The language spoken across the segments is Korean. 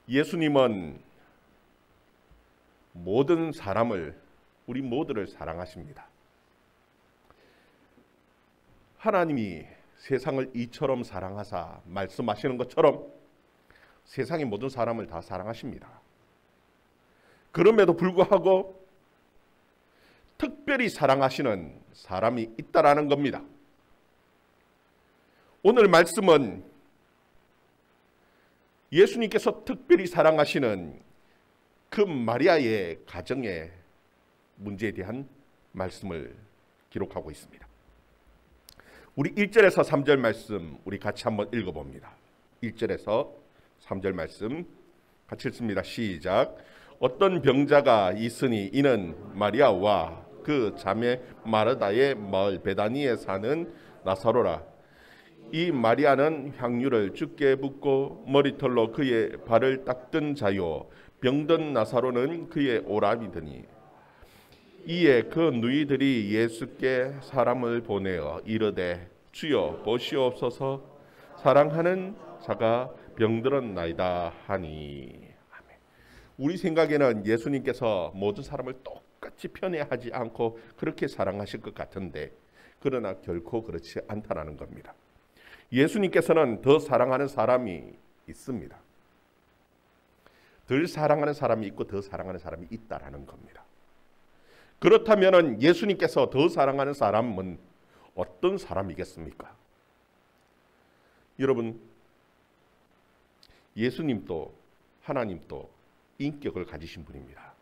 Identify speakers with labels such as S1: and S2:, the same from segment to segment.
S1: 예수님은 모든 사람을, 우리 모두를 사랑하십니다. 하나님이 세상을 이처럼 사랑하사 말씀하시는 것처럼 세상의 모든 사람을 다 사랑하십니다. 그럼에도 불구하고 특별히 사랑하시는 사람이 있다라는 겁니다. 오늘 말씀은 예수님께서 특별히 사랑하시는 그 마리아의 가정의 문제에 대한 말씀을 기록하고 있습니다. 우리 1절에서 3절 말씀 우리 같이 한번 읽어봅니다. 1절에서 3절 말씀 같이 읽습니다. 시작. 어떤 병자가 있으니 이는 마리아와 그 자매 마르다의 마을 베다니에 사는 나사로라. 이 마리아는 향유를 주께 붓고 머리털로 그의 발을 닦던 자요, 병든 나사로는 그의 오라비더니. 이에 그 누이들이 예수께 사람을 보내어 이르되 주여 보시옵소서, 사랑하는 자가 병들었나이다 하니. 아멘. 우리 생각에는 예수님께서 모든 사람을 똑같이 편애하지 않고 그렇게 사랑하실 것 같은데, 그러나 결코 그렇지 않다라는 겁니다. 예수님께서는 더 사랑하는 사람이 있습니다. 덜 사랑하는 사람이 있고 더 사랑하는 사람이 있다라는 겁니다. 그렇다면 예수님께서 더 사랑하는 사람은 어떤 사람이겠습니까? 여러분, 예수님도 하나님도 인격을 가지신 분입니다.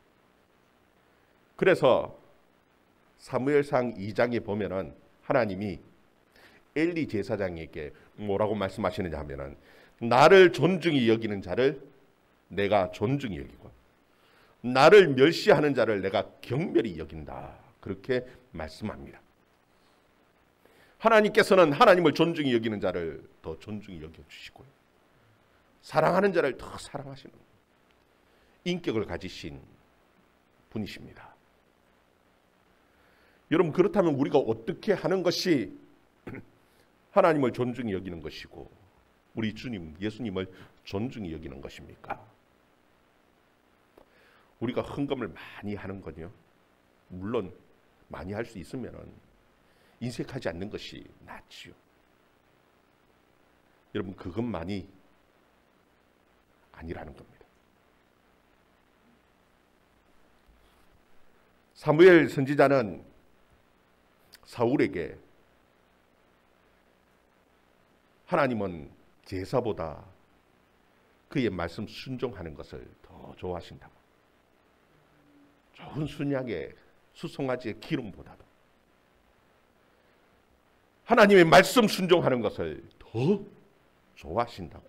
S1: 그래서 사무엘상 2장에 보면은 하나님이 엘리 제사장에게 뭐라고 말씀하시느냐 하면은, 나를 존중히 여기는 자를 내가 존중히 여기고 나를 멸시하는 자를 내가 경멸히 여긴다, 그렇게 말씀합니다. 하나님께서는 하나님을 존중히 여기는 자를 더 존중히 여겨주시고요, 사랑하는 자를 더 사랑하시는 인격을 가지신 분이십니다. 여러분, 그렇다면 우리가 어떻게 하는 것이 하나님을 존중히 여기는 것이고 우리 주님 예수님을 존중히 여기는 것입니까? 우리가 헌금을 많이 하는 건요, 물론 많이 할 수 있으면 인색하지 않는 것이 낫지요. 여러분, 그것만이 아니라는 겁니다. 사무엘 선지자는 사울에게 하나님은 제사보다 그의 말씀 순종하는 것을 더 좋아하신다고, 좋은 순양의 수송아지의 기름보다도 하나님의 말씀 순종하는 것을 더 좋아하신다고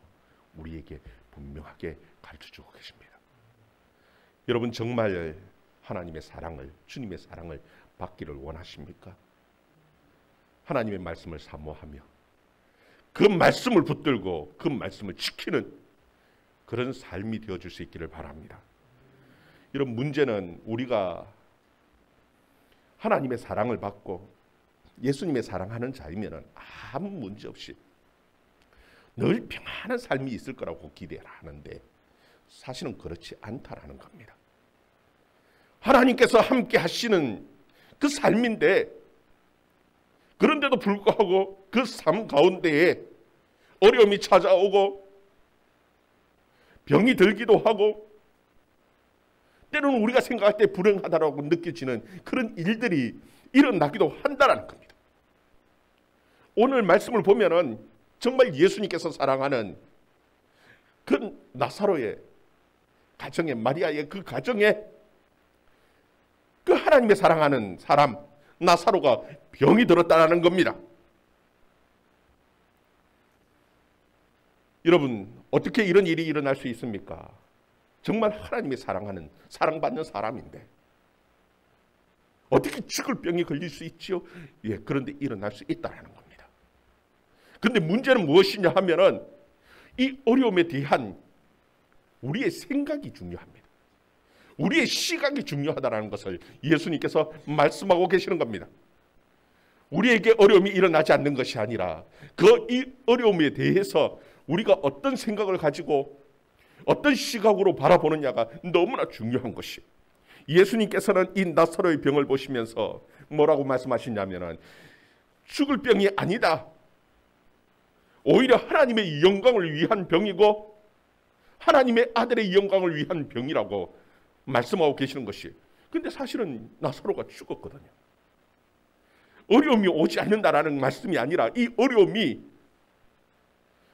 S1: 우리에게 분명하게 가르쳐주고 계십니다. 여러분, 정말 하나님의 사랑을, 주님의 사랑을 받기를 원하십니까? 하나님의 말씀을 사모하며 그 말씀을 붙들고 그 말씀을 지키는 그런 삶이 되어줄 수 있기를 바랍니다. 이런 문제는 우리가 하나님의 사랑을 받고 예수님의 사랑하는 자이면 아무 문제 없이 늘 평안한 삶이 있을 거라고 기대를 하는데, 사실은 그렇지 않다라는 겁니다. 하나님께서 함께 하시는 그 삶인데, 그런데도 불구하고 그 삶 가운데에 어려움이 찾아오고 병이 들기도 하고 때로는 우리가 생각할 때 불행하다라고 느껴지는 그런 일들이 일어나기도 한다는 겁니다. 오늘 말씀을 보면은 정말 예수님께서 사랑하는 그 나사로의 가정에, 마리아의 그 가정에 그 하나님의 사랑하는 사람 나사로가 병이 들었다는 겁니다. 여러분, 어떻게 이런 일이 일어날 수 있습니까? 정말 하나님의 사랑하는, 사랑받는 사람인데 어떻게 죽을 병이 걸릴 수 있지요? 예, 그런데 일어날 수 있다는 겁니다. 그런데 문제는 무엇이냐 하면은 이 어려움에 대한 우리의 생각이 중요합니다. 우리의 시각이 중요하다는 것을 예수님께서 말씀하고 계시는 겁니다. 우리에게 어려움이 일어나지 않는 것이 아니라 그 이 어려움에 대해서 우리가 어떤 생각을 가지고 어떤 시각으로 바라보느냐가 너무나 중요한 것이, 예수님께서는 이 나사로의 병을 보시면서 뭐라고 말씀하시냐면은 죽을 병이 아니다, 오히려 하나님의 영광을 위한 병이고 하나님의 아들의 영광을 위한 병이라고 말씀하고 계시는 것이, 근데 사실은 나사로가 죽었거든요. 어려움이 오지 않는다라는 말씀이 아니라 이 어려움이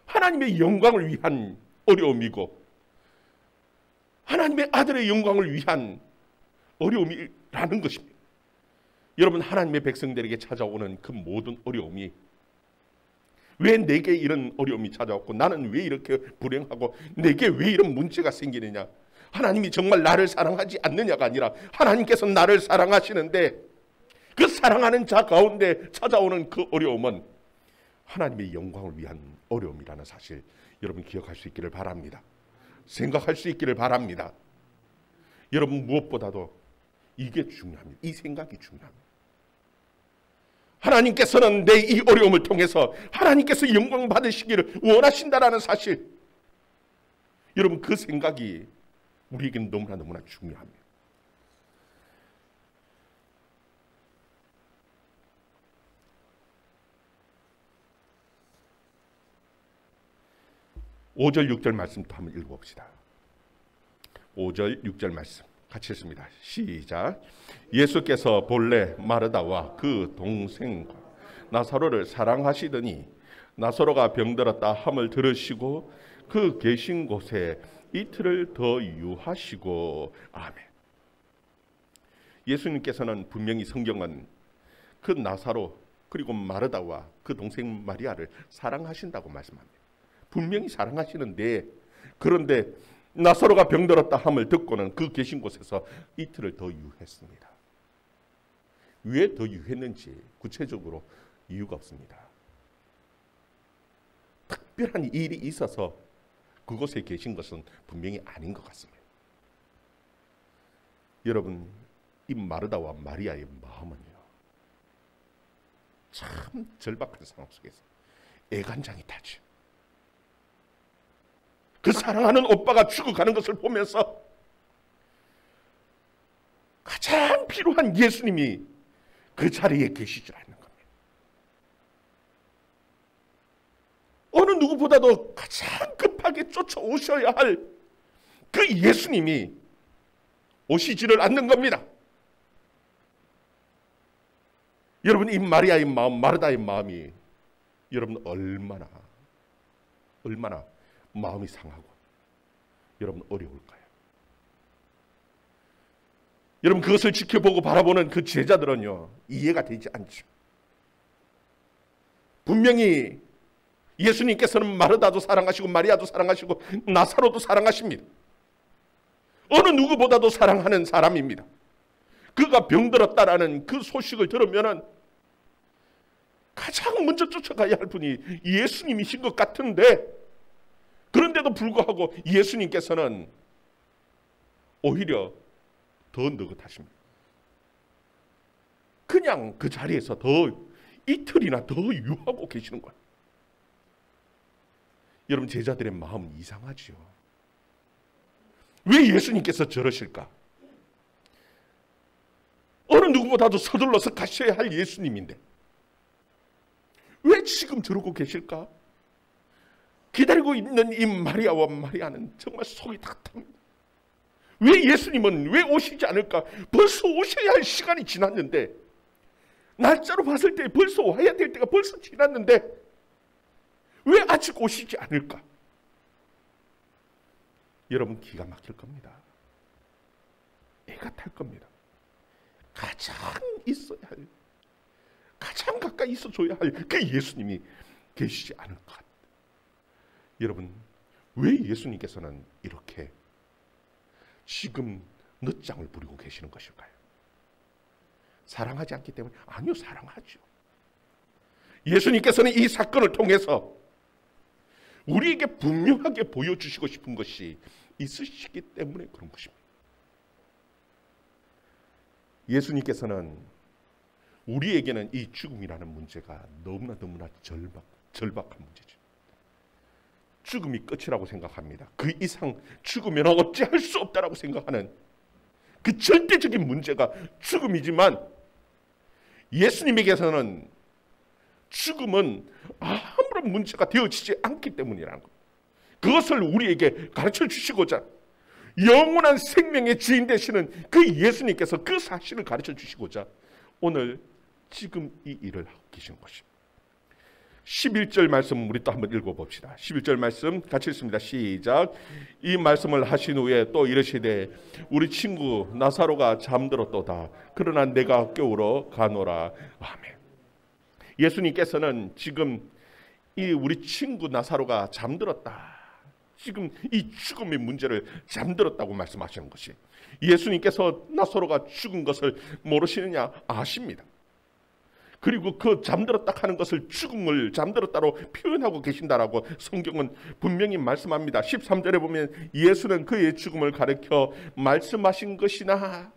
S1: 하나님의 영광을 위한 어려움이고 하나님의 아들의 영광을 위한 어려움이라는 것입니다. 여러분, 하나님의 백성들에게 찾아오는 그 모든 어려움이, 왜 내게 이런 어려움이 찾아왔고 나는 왜 이렇게 불행하고 내게 왜 이런 문제가 생기느냐, 하나님이 정말 나를 사랑하지 않느냐가 아니라 하나님께서 나를 사랑하시는데 그 사랑하는 자 가운데 찾아오는 그 어려움은 하나님의 영광을 위한 어려움이라는 사실, 여러분 기억할 수 있기를 바랍니다. 생각할 수 있기를 바랍니다. 여러분, 무엇보다도 이게 중요합니다. 이 생각이 중요합니다. 하나님께서는 내 이 어려움을 통해서 하나님께서 영광 받으시기를 원하신다라는 사실, 여러분 그 생각이 우리에게는 너무나 중요합니다. (5절) (6절) 말씀부터 한번 읽어봅시다. 5절 6절 말씀 같이 읽습니다. 시작. 예수께서 본래 마르다와 그 동생과 나사로를 사랑하시더니 나사로가 병들었다 함을 들으시고 그 계신 곳에 이틀을 더 유하시고. 아멘. 예수님께서는 분명히 성경은 그 나사로 그리고 마르다와 그 동생 마리아를 사랑하신다고 말씀합니다. 분명히 사랑하시는데, 그런데 나사로가 병들었다 함을 듣고는 그 계신 곳에서 이틀을 더 유했습니다. 왜 더 유했는지 구체적으로 이유가 없습니다. 특별한 일이 있어서 그곳에 계신 것은 분명히 아닌 것 같습니다. 여러분, 이 마르다와 마리아의 마음은요, 참 절박한 상황 속에서 애간장이 타죠. 그 사랑하는 오빠가 죽어가는 것을 보면서 가장 필요한 예수님이 그 자리에 계시지 않는 겁니다. 어느 누구보다도 가장 급하게 쫓아오셔야 할 그 예수님이 오시지를 않는 겁니다. 여러분, 이 마리아의 마음, 마르다의 마음이 여러분 얼마나 마음이 상하고 여러분 어려울까요? 여러분, 그것을 지켜보고 바라보는 그 제자들은요, 이해가 되지 않죠. 분명히 예수님께서는 마르다도 사랑하시고 마리아도 사랑하시고 나사로도 사랑하십니다. 어느 누구보다도 사랑하는 사람입니다. 그가 병들었다라는 그 소식을 들으면 가장 먼저 쫓아가야 할 분이 예수님이신 것 같은데, 그런데도 불구하고 예수님께서는 오히려 더 느긋하십니다. 그냥 그 자리에서 더 이틀이나 더 유하고 계시는 거예요. 여러분, 제자들의 마음은 이상하지요. 왜 예수님께서 저러실까? 어느 누구보다도 서둘러서 가셔야 할 예수님인데 왜 지금 저러고 계실까? 기다리고 있는 이 마리아와 마리아는 정말 속이 탁탁합니다. 왜 예수님은 왜 오시지 않을까? 벌써 오셔야 할 시간이 지났는데, 날짜로 봤을 때 벌써 와야 될 때가 벌써 지났는데 왜 아직 오시지 않을까? 여러분, 기가 막힐 겁니다. 애가 탈 겁니다. 가장 있어야 할, 가장 가까이 있어줘야 할 그 예수님이 계시지 않을 것 같아요. 여러분, 왜 예수님께서는 이렇게 지금 늦장을 부리고 계시는 것일까요? 사랑하지 않기 때문에? 아니요, 사랑하죠. 예수님께서는 이 사건을 통해서 우리에게 분명하게 보여주시고 싶은 것이 있으시기 때문에 그런 것입니다. 예수님께서는 우리에게는 이 죽음이라는 문제가 너무나 절박한 문제죠. 죽음이 끝이라고 생각합니다. 그 이상 죽으면 어찌할 수 없다라고 생각하는 그 절대적인 문제가 죽음이지만, 예수님에게서는 죽음은 아무런 문제가 되어지지 않기 때문이라는 것. 그것을 우리에게 가르쳐 주시고자 영원한 생명의 주인 되시는 그 예수님께서 그 사실을 가르쳐 주시고자 오늘 지금 이 일을 하고 계신 것입니다. 11절 말씀 우리 또 한번 읽어봅시다. 11절 말씀 같이 읽습니다. 시작. 이 말씀을 하신 후에 또 이르시되 우리 친구 나사로가 잠들었도다. 그러나 내가 깨우러 가노라. 아멘. 예수님께서는 지금 이 우리 친구 나사로가 잠들었다, 지금 이 죽음의 문제를 잠들었다고 말씀하시는 것이, 예수님께서 나사로가 죽은 것을 모르시느냐? 아십니다. 그리고 그 잠들었다 하는 것을 죽음을 잠들었다로 표현하고 계신다라고 성경은 분명히 말씀합니다. 13절에 보면 예수는 그의 죽음을 가르쳐 말씀하신 것이나,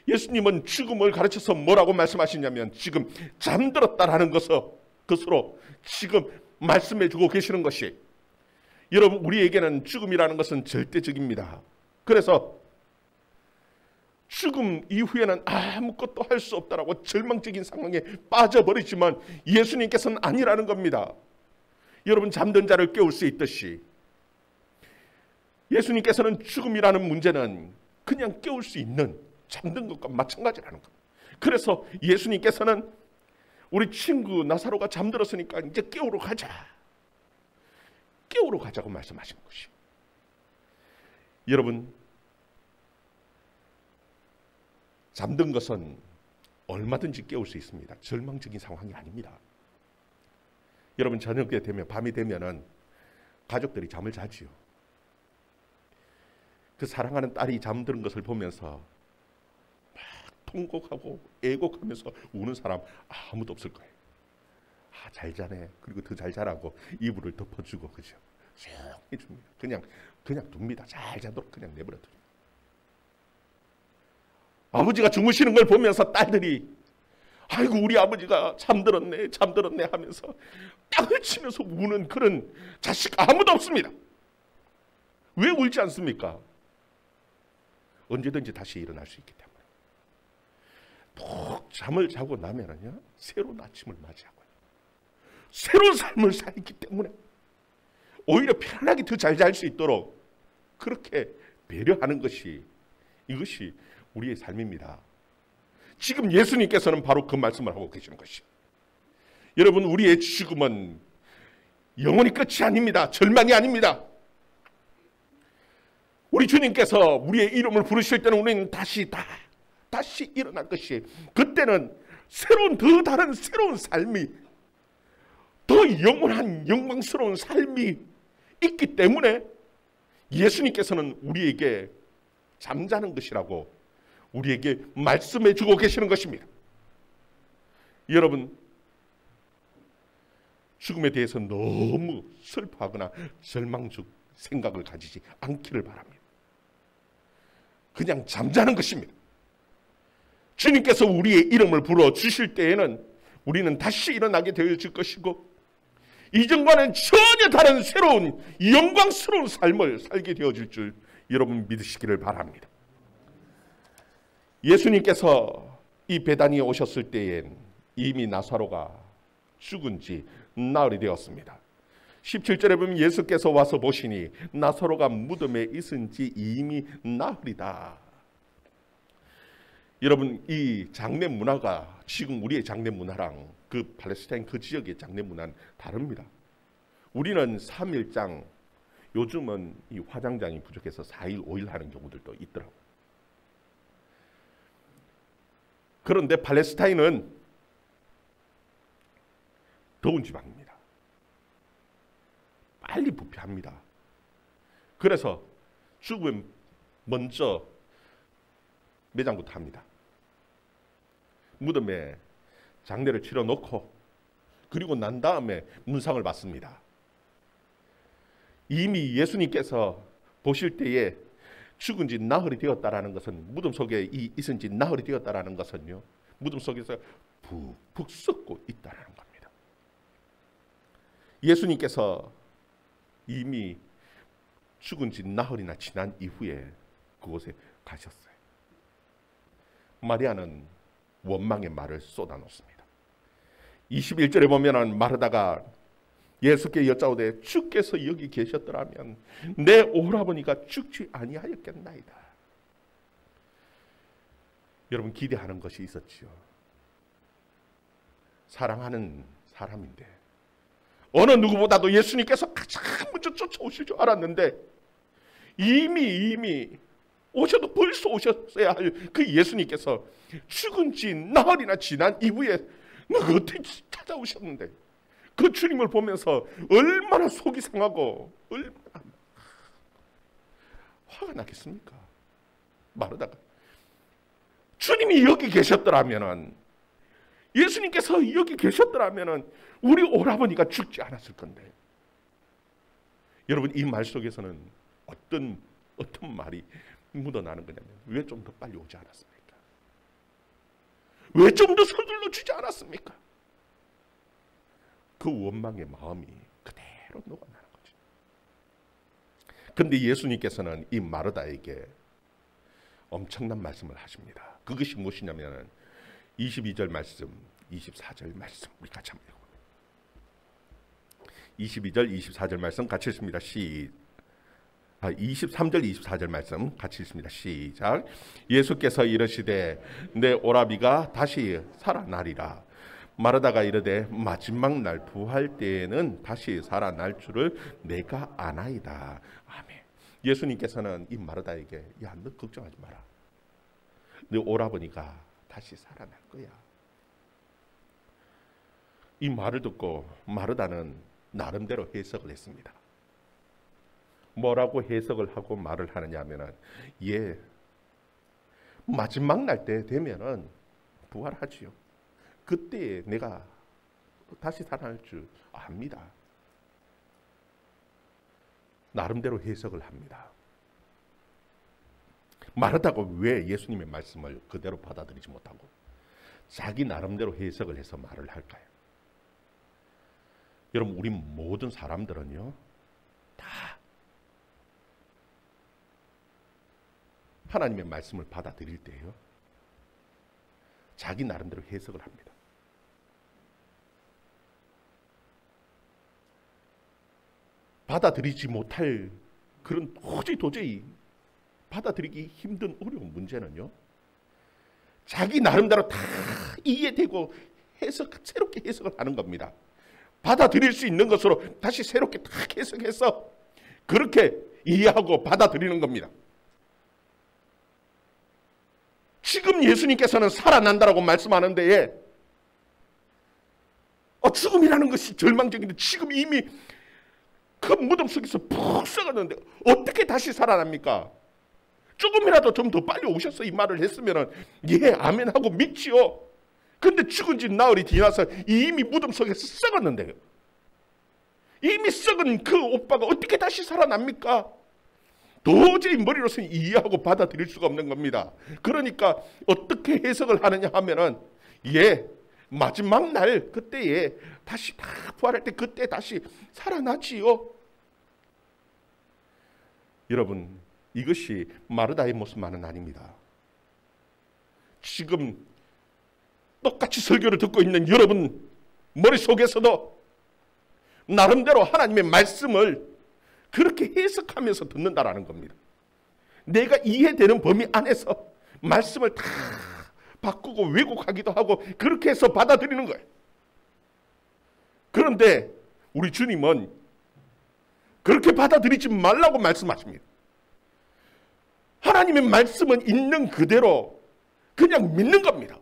S1: 예수님은 죽음을 가르쳐서 뭐라고 말씀하시냐면 지금 잠들었다라는 것으로 지금 말씀해 주고 계시는 것이, 여러분 우리에게는 죽음이라는 것은 절대적입니다. 그래서 죽음 이후에는 아무것도 할 수 없다라고 절망적인 상황에 빠져버리지만 예수님께서는 아니라는 겁니다. 여러분 잠든 자를 깨울 수 있듯이 예수님께서는 죽음이라는 문제는 그냥 깨울 수 있는 잠든 것과 마찬가지라는 겁니다. 그래서 예수님께서는 우리 친구 나사로가 잠들었으니까 이제 깨우러 가자고 말씀하신 것이, 여러분 잠든 것은 얼마든지 깨울 수 있습니다. 절망적인 상황이 아닙니다. 여러분 저녁에 되면, 밤이 되면은 가족들이 잠을 자지요. 그 사랑하는 딸이 잠드는 것을 보면서 막 통곡하고 애곡하면서 우는 사람 아무도 없을 거예요. 잘 자네. 그리고 더 잘 자라고 이불을 덮어주고, 그죠? 조용히 줍니다. 그냥 둡니다. 잘 자도록 그냥 내버려 둡니다. 아버지가 주무시는 걸 보면서 딸들이 아이고 우리 아버지가 잠들었네 하면서 땅을 치면서 우는 그런 자식 아무도 없습니다. 왜 울지 않습니까? 언제든지 다시 일어날 수 있기 때문에. 푹 잠을 자고 나면은요, 새로운 아침을 맞이하고요, 새로운 삶을 살기 때문에 오히려 편하게 더 잘 잘 수 있도록 그렇게 배려하는 것이, 이것이 우리의 삶입니다. 지금 예수님께서는 바로 그 말씀을 하고 계시는 것이, 여러분 우리의 죽음은 영원히 끝이 아닙니다. 절망이 아닙니다. 우리 주님께서 우리의 이름을 부르실 때는 우리는 다시 일어날 것이, 그때는 더 다른 새로운 삶이, 더 영원한 영광스러운 삶이 있기 때문에 예수님께서는 우리에게 잠자는 것이라고 우리에게 말씀해 주고 계시는 것입니다. 여러분 죽음에 대해서 너무 슬퍼하거나 절망적 생각을 가지지 않기를 바랍니다. 그냥 잠자는 것입니다. 주님께서 우리의 이름을 불러주실 때에는 우리는 다시 일어나게 되어질 것이고, 이전과는 전혀 다른 새로운 영광스러운 삶을 살게 되어질 줄 여러분 믿으시기를 바랍니다. 예수님께서 이 베다니에 오셨을 때엔 이미 나사로가 죽은 지 나흘이 되었습니다. 17절에 보면 예수께서 와서 보시니 나사로가 무덤에 있은 지 이미 나흘이다. 여러분 이 장례 문화가 지금 우리의 장례 문화랑 그 팔레스타인 그 지역의 장례 문화는 다릅니다. 우리는 3일장, 요즘은 이 화장장이 부족해서 4일, 5일 하는 경우들도 있더라고요. 그런데 팔레스타인은 더운 지방입니다. 빨리 부패합니다. 그래서 죽으면 먼저 매장부터 합니다. 무덤에 장례를 치러 놓고 그리고 난 다음에 문상을 받습니다. 이미 예수님께서 보실 때에 죽은 지 나흘이 되었다라는 것은, 무덤 속에 있은 지 나흘이 되었다라는 것은요, 무덤 속에서 푹푹 썩고 있다라는 겁니다. 예수님께서 이미 죽은 지 나흘이나 지난 이후에 그곳에 가셨어요. 마리아는 원망의 말을 쏟아놓습니다. 21절에 보면은 마르다가 예수께 여짜오되 주께서 여기 계셨더라면 내 오라버니가 죽지 아니하였겠나이다. 여러분, 기대하는 것이 있었지요. 사랑하는 사람인데 어느 누구보다도 예수님께서 가장 먼저 쫓아오실 줄 알았는데 이미 오셔도 벌써 오셨어야 할 그 예수님께서 죽은 지 나흘이나 지난 이후에 너가 어떻게 찾아오셨는데 그 주님을 보면서 얼마나 속이 상하고 얼마나 화가 나겠습니까? 마르다가 주님이 여기 계셨더라면은, 예수님께서 여기 계셨더라면은 우리 오라버니가 죽지 않았을 건데. 여러분, 이 말 속에서는 어떤 말이 묻어나는 거냐면, 왜 좀 더 빨리 오지 않았습니까? 왜 좀 더 서둘러 주지 않았습니까? 그 원망의 마음이 그대로 녹아나는 거죠. 그런데 예수님께서는 이 마르다에게 엄청난 말씀을 하십니다. 그것이 무엇이냐면 22절 말씀, 24절 말씀 우리 같이 한번 읽어봅니다. 22절, 24절 말씀 같이 읽습니다. 23절, 24절 말씀 같이 읽습니다. 시작. 예수께서 이르시되 내 오라비가 다시 살아나리라. 마르다가 이르되 마지막 날 부활 때에는 다시 살아날 줄을 내가 아나이다. 아멘. 예수님께서는 이 마르다에게, 야, 너 걱정하지 마라. 너 오라버니가 다시 살아날 거야. 이 말을 듣고 마르다는 나름대로 해석을 했습니다. 뭐라고 해석을 하고 말을 하느냐 하면은, 마지막 날 때 되면은 부활하지요. 그때 내가 다시 살아날 줄 압니다. 나름대로 해석을 합니다. 마르다가 왜 예수님의 말씀을 그대로 받아들이지 못하고 자기 나름대로 해석을 해서 말을 할까요? 여러분, 우리 모든 사람들은요, 다 하나님의 말씀을 받아들일 때요, 자기 나름대로 해석을 합니다. 받아들이지 못할 그런 도저히 받아들이기 힘든 어려운 문제는요, 자기 나름대로 다 이해되고 새롭게 해석을 하는 겁니다. 받아들일 수 있는 것으로 다시 새롭게 다 해석해서 그렇게 이해하고 받아들이는 겁니다. 지금 예수님께서는 살아난다라고 말씀하는데, 죽음이라는 것이 절망적인데 지금 이미 그 무덤 속에서 푹 썩었는데 어떻게 다시 살아납니까? 조금이라도 좀 더 빨리 오셔서 이 말을 했으면 아멘 하고 믿지요. 근데 죽은 지 나흘이 지나서 이미 무덤 속에서 썩었는데요, 이미 썩은 그 오빠가 어떻게 다시 살아납니까? 도저히 머리로서는 이해하고 받아들일 수가 없는 겁니다. 그러니까 어떻게 해석을 하느냐 하면은, 마지막 날 그때에 다시 다 부활할 때 그때 다시 살아나지요. 여러분, 이것이 마르다의 모습만은 아닙니다. 지금 똑같이 설교를 듣고 있는 여러분 머릿속에서도 나름대로 하나님의 말씀을 그렇게 해석하면서 듣는다라는 겁니다. 내가 이해되는 범위 안에서 말씀을 다 바꾸고 왜곡하기도 하고 그렇게 해서 받아들이는 거예요. 그런데 우리 주님은 그렇게 받아들이지 말라고 말씀하십니다. 하나님의 말씀은 있는 그대로 그냥 믿는 겁니다.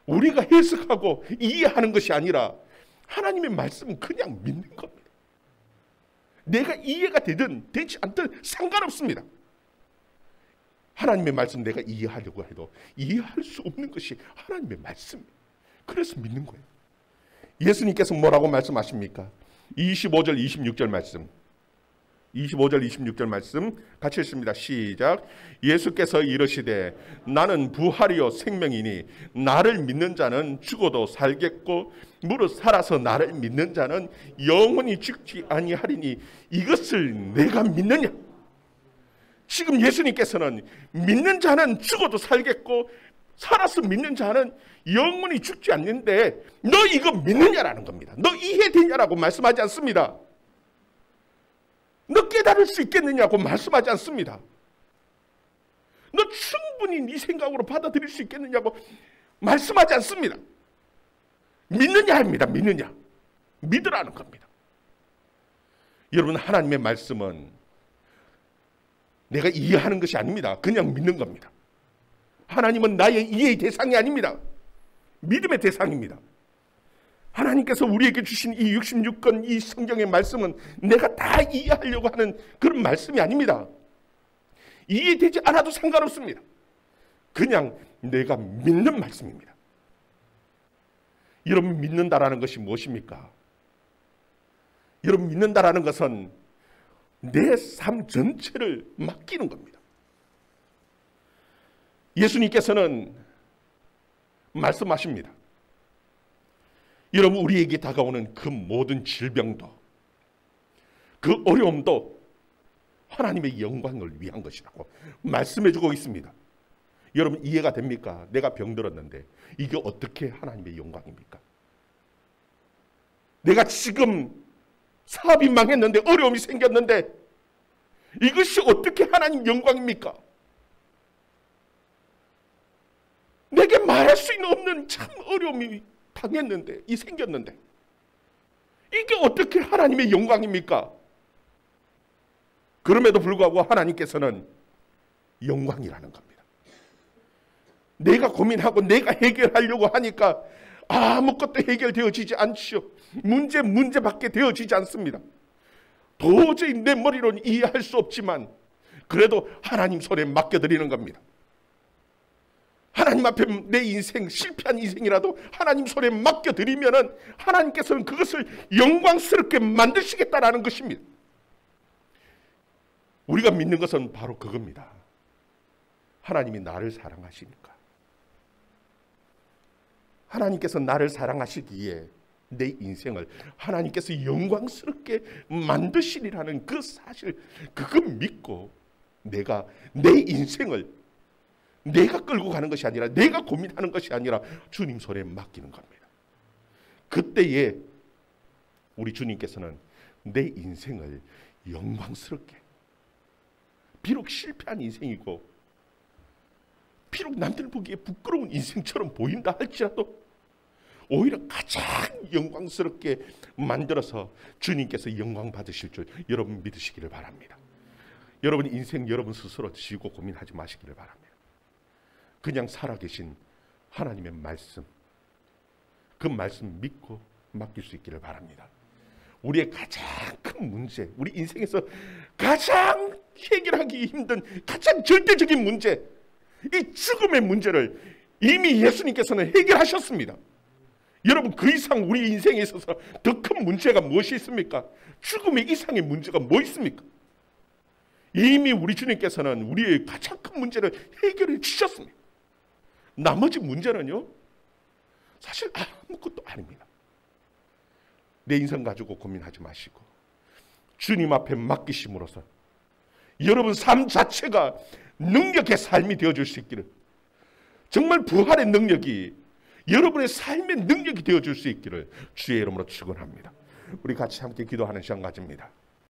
S1: 우리가 해석하고 이해하는 것이 아니라 하나님의 말씀은 그냥 믿는 겁니다. 내가 이해가 되든 되지 않든 상관없습니다. 하나님의 말씀 내가 이해하려고 해도 이해할 수 없는 것이 하나님의 말씀이에요. 그래서 믿는 거예요. 예수님께서 뭐라고 말씀하십니까? 25절 26절 말씀 25절 26절 말씀 같이 읽습니다. 시작. 예수께서 이르시되 나는 부활이요 생명이니 나를 믿는 자는 죽어도 살겠고 무릇 살아서 나를 믿는 자는 영원히 죽지 아니하리니 이것을 내가 믿느냐? 지금 예수님께서는 믿는 자는 죽어도 살겠고 살아서 믿는 자는 영원히 죽지 않는데 너 이거 믿느냐라는 겁니다. 너 이해되냐라고 말씀하지 않습니다. 너 깨달을 수 있겠느냐고 말씀하지 않습니다. 너 충분히 네 생각으로 받아들일 수 있겠느냐고 말씀하지 않습니다. 믿느냐 합니다. 믿느냐. 믿으라는 겁니다. 여러분, 하나님의 말씀은 내가 이해하는 것이 아닙니다. 그냥 믿는 겁니다. 하나님은 나의 이해의 대상이 아닙니다. 믿음의 대상입니다. 하나님께서 우리에게 주신 이 66권 이 성경의 말씀은 내가 다 이해하려고 하는 그런 말씀이 아닙니다. 이해되지 않아도 상관없습니다. 그냥 내가 믿는 말씀입니다. 여러분, 믿는다라는 것이 무엇입니까? 여러분, 믿는다라는 것은 내 삶 전체를 맡기는 겁니다. 예수님께서는 말씀하십니다. 여러분, 우리에게 다가오는 그 모든 질병도 그 어려움도 하나님의 영광을 위한 것이라고 말씀해주고 있습니다. 여러분, 이해가 됩니까? 내가 병들었는데 이게 어떻게 하나님의 영광입니까? 내가 지금 사업이 망했는데 어려움이 생겼는데 이것이 어떻게 하나님 영광입니까? 내게 말할 수 있는 없는 참 어려움이 당했는데 생겼는데 이게 어떻게 하나님의 영광입니까? 그럼에도 불구하고 하나님께서는 영광이라는 겁니다. 내가 고민하고 내가 해결하려고 하니까 아무것도 해결되어지지 않죠. 문제밖에 되어지지 않습니다. 도저히 내 머리로는 이해할 수 없지만 그래도 하나님 손에 맡겨드리는 겁니다. 하나님 앞에 내 인생, 실패한 인생이라도 하나님 손에 맡겨드리면은 하나님께서는 그것을 영광스럽게 만드시겠다라는 것입니다. 우리가 믿는 것은 바로 그겁니다. 하나님이 나를 사랑하시니까. 하나님께서 나를 사랑하시기에 내 인생을 하나님께서 영광스럽게 만드시리라는 그 사실, 그거 믿고 내가 내 인생을 내가 끌고 가는 것이 아니라, 내가 고민하는 것이 아니라 주님 손에 맡기는 겁니다. 그때에 우리 주님께서는 내 인생을 영광스럽게, 비록 실패한 인생이고 비록 남들 보기에 부끄러운 인생처럼 보인다 할지라도 오히려 가장 영광스럽게 만들어서 주님께서 영광 받으실 줄 여러분 믿으시기를 바랍니다. 여러분 인생 여러분 스스로 지고 고민하지 마시기를 바랍니다. 그냥 살아계신 하나님의 말씀, 그 말씀 믿고 맡길 수 있기를 바랍니다. 우리의 가장 큰 문제, 우리 인생에서 가장 해결하기 힘든 가장 절대적인 문제, 이 죽음의 문제를 이미 예수님께서는 해결하셨습니다. 여러분, 그 이상 우리 인생에 있어서 더 큰 문제가 무엇이 있습니까? 죽음의 이상의 문제가 뭐 있습니까? 이미 우리 주님께서는 우리의 가장 큰 문제를 해결해 주셨습니다. 나머지 문제는요, 사실 아무것도 아닙니다. 내 인생 가지고 고민하지 마시고 주님 앞에 맡기심으로써 여러분 삶 자체가 능력의 삶이 되어줄 수 있기를, 정말 부활의 능력이 여러분의 삶의 능력이 되어줄 수 있기를 주의 이름으로 축원합니다. 우리 같이 함께 기도하는 시간 가집니다.